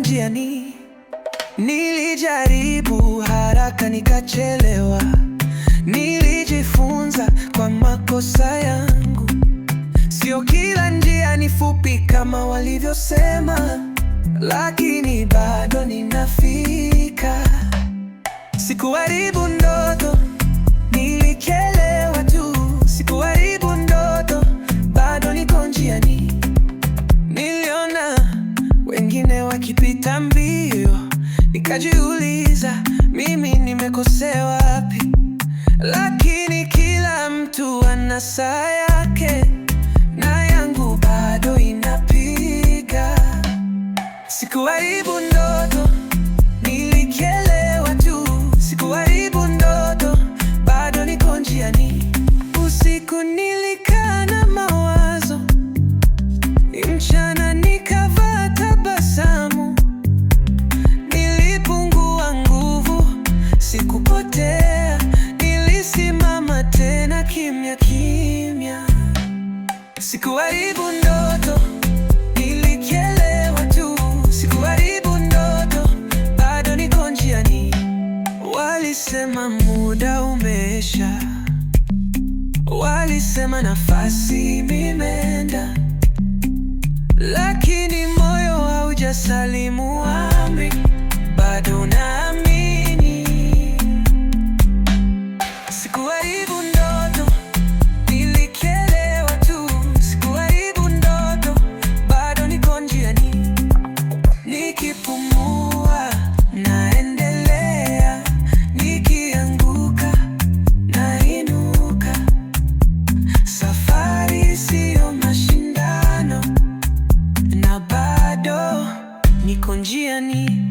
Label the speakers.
Speaker 1: njiani. Nilijaribu haraka nikachelewa, nilijifunza kwa makosa yangu. Sio kila njia ni fupi kama walivyosema, lakini bado ninafika. Sikuharibu ndoto, nilichelewa tu. Sikuharibu ndoto, bado niko njiani. Niliona wengine wakipita mbio, nikajiuliza mimi nimekosea wapi? Lakini kila mtu ana saa yake, na yangu bado inapiga. Sikuharibu ndoto, nilichelewa tu. Sikuharibu ndoto, bado niko njiani. Usiku nilikaa na mawazo, mchana nikavaa tabasamu. Nilipungua nguvu, sikupotea. Nilisimama tena kimya kimya. Sikuharibu ndoto, nilichelewa tu. Sikuharibu ndoto, bado niko njiani. Walisema muda umeisha, walisema nafasi imeenda, lakini moyo haujasalimu amri, bado naamini. Sikuharibu ndoto, nilichelewa tu. Sikuharibu ndoto, bado niko njiani. Nikipumua naendelea, nikianguka nainuka. Safari siyo mashindano, na bado niko njiani.